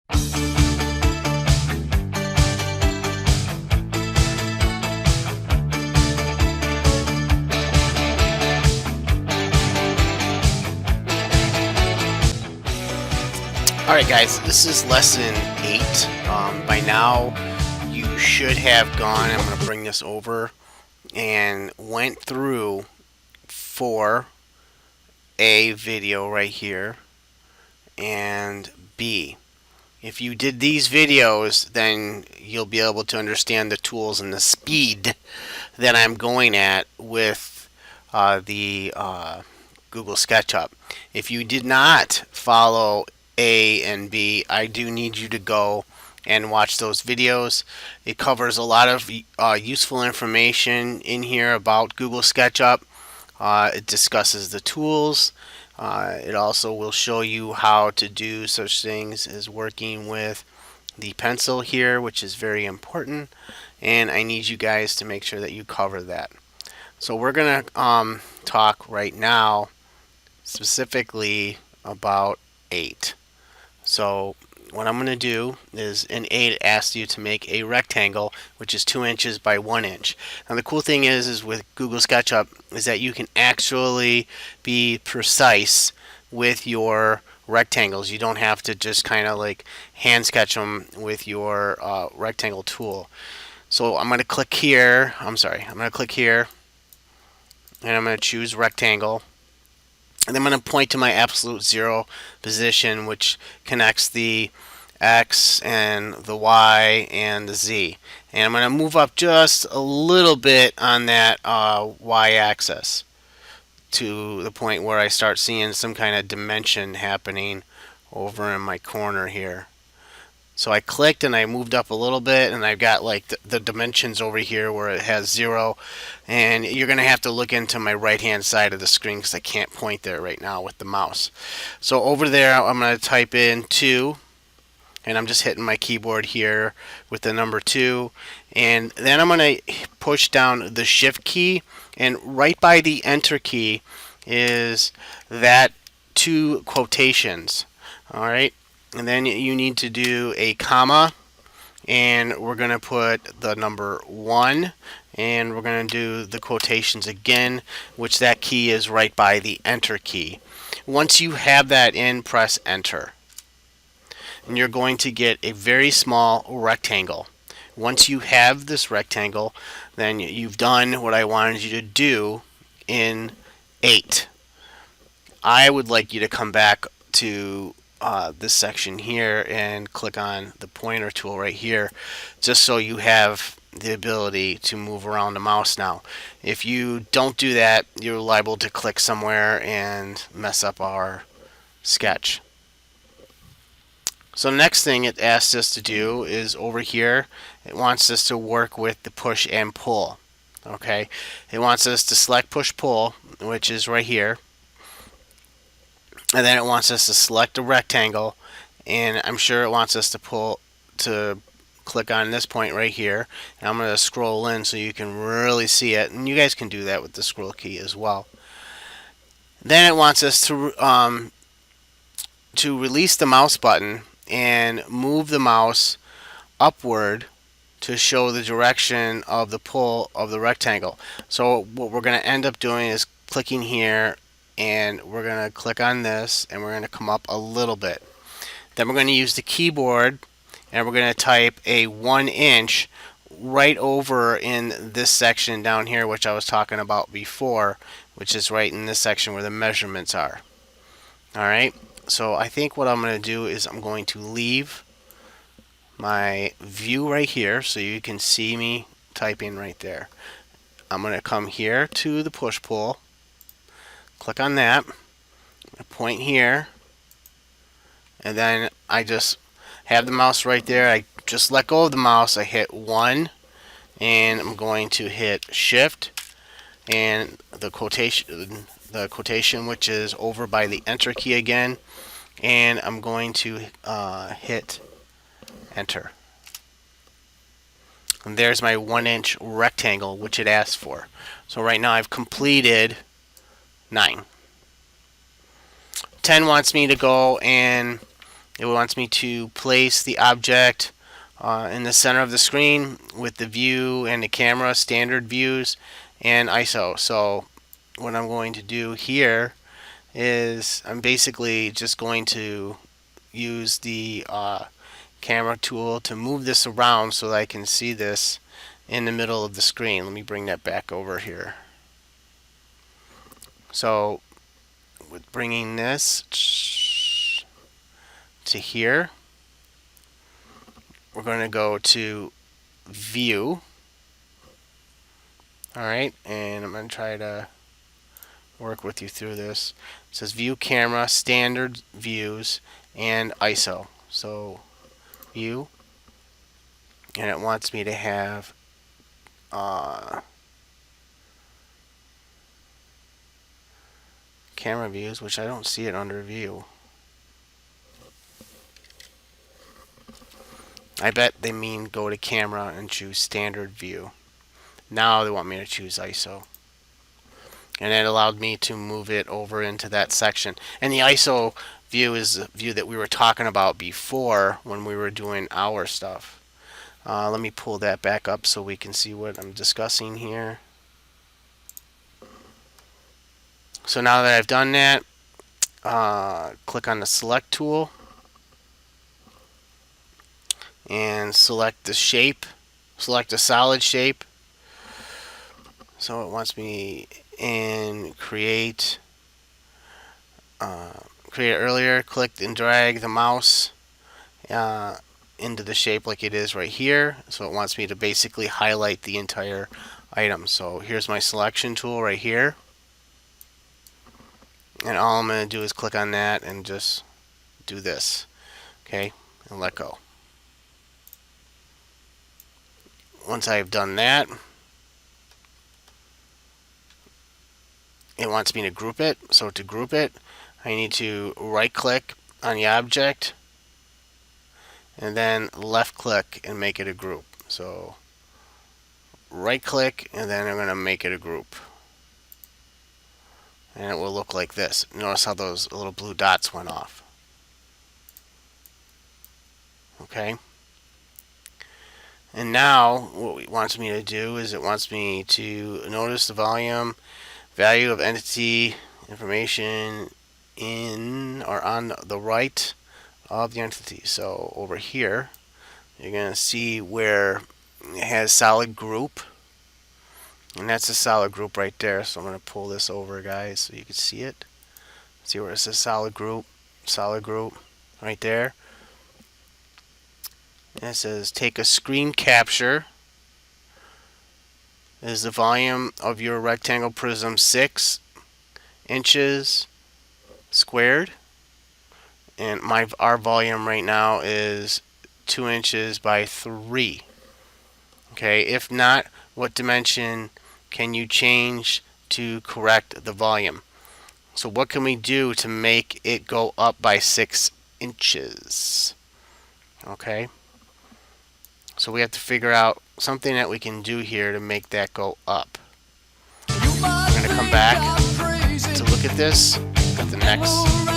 Alright guys, this is lesson 8. By now you should have gone, I'm going to bring this over, and went through 4A video right here, and B. If you did these videos, then you'll be able to understand the tools and the speed that I'm going at with the Google SketchUp. If you did not follow A and B, I do need you to go and watch those videos. It covers a lot of useful information in here about Google SketchUp. It discusses the tools. It also will show you how to do such things as working with the pencil here, which is very important, and I need you guys to make sure that you cover that. So we're going to talk right now specifically about 8. So what I'm going to do is in 8 it asks you to make a rectangle which is 2 inches by 1 inch. Now the cool thing is with Google SketchUp is that you can actually be precise with your rectangles. You don't have to just kind of like hand sketch them with your rectangle tool. So I'm going to click here. I'm going to click here and I'm going to choose rectangle. And I'm going to point to my absolute 0 position, which connects the X and the Y and the Z. And I'm going to move up just a little bit on that Y axis to the point where I start seeing some kind of dimension happening over in my corner here. So I clicked and I moved up a little bit, and I've got like the dimensions over here where it has 0, and you're going to have to look into my right hand side of the screen because I can't point there right now with the mouse. So over there I'm going to type in 2, and I'm just hitting my keyboard here with the number 2, and then I'm going to push down the shift key, and right by the enter key is that 2 quotations. Alright, and then you need to do a comma, and we're going to put the number 1, and we're going to do the quotations again, which that key is right by the enter key. Once you have that in, press enter, and you're going to get a very small rectangle. Once you have this rectangle, then you've done what I wanted you to do in 8. I would like you to come back to this section here and click on the pointer tool right here, just so you have the ability to move around the mouse now. If you don't do that, you're liable to click somewhere and mess up our sketch. So the next thing it asks us to do is over here, it wants us to work with the push and pull. Okay, it wants us to select push pull, which is right here. And then it wants us to select a rectangle, and I'm sure it wants us to click on this point right here. And I'm going to scroll in so you can really see it, and you guys can do that with the scroll key as well. Then it wants us to release the mouse button and move the mouse upward to show the direction of the pull of the rectangle. So what we're going to end up doing is clicking here, and we're going to click on this, and we're going to come up a little bit. Then we're going to use the keyboard, and we're going to type a 1 inch right over in this section down here, which I was talking about before, which is right in this section where the measurements are. Alright, so I think what I'm going to do is I'm going to leave my view right here so you can see me typing right there. I'm going to come here to the push pull, click on that, point here, and then I just have the mouse right there. I just let go of the mouse, I hit 1, and I'm going to hit shift and the quotation which is over by the enter key again, and I'm going to hit enter. And there's my 1 inch rectangle which it asked for. So right now I've completed 9. 10 wants me to go and It wants me to place the object in the center of the screen with the view and the camera, standard views, and ISO. So what I'm going to do here is I'm basically just going to use the camera tool to move this around so that I can see this in the middle of the screen. Let me bring that back over here. So with bringing this to here, we're going to go to view. Alright, and I'm going to try to work with you through this. It says view camera, standard views, and ISO. So view, and it wants me to have camera views, which I don't see it under view. I bet they mean go to camera and choose standard view. Now they want me to choose ISO. And it allowed me to move it over into that section. And the ISO view is the view that we were talking about before when we were doing our stuff. Let me pull that back up so we can see what I'm discussing here. So now that I've done that, click on the select tool and select the shape, select a solid shape. So it wants me in create earlier, click and drag the mouse into the shape like it is right here. So it wants me to basically highlight the entire item. So here's my selection tool right here. And all I'm going to do is click on that and just do this. Okay, and let go. Once I've done that, it wants me to group it. So to group it, I need to right click on the object and then left click and make it a group. So right click and then I'm going to make it a group. And it will look like this. Notice how those little blue dots went off. Okay. And now what it wants me to do is it wants me to notice the volume, value of entity information in or on the right of the entity. So over here, you're going to see where it has solid group. And that's a solid group right there. So I'm going to pull this over, guys, so you can see it. See where it says solid group right there. And it says take a screen capture. Is the volume of your rectangle prism 6 inches squared? And our volume right now is 2 inches by 3. Okay, if not, what dimension can you change to correct the volume? So what can we do to make it go up by 6 inches? Okay, so we have to figure out something that we can do here to make that go up. We're going to come back to look at this at the next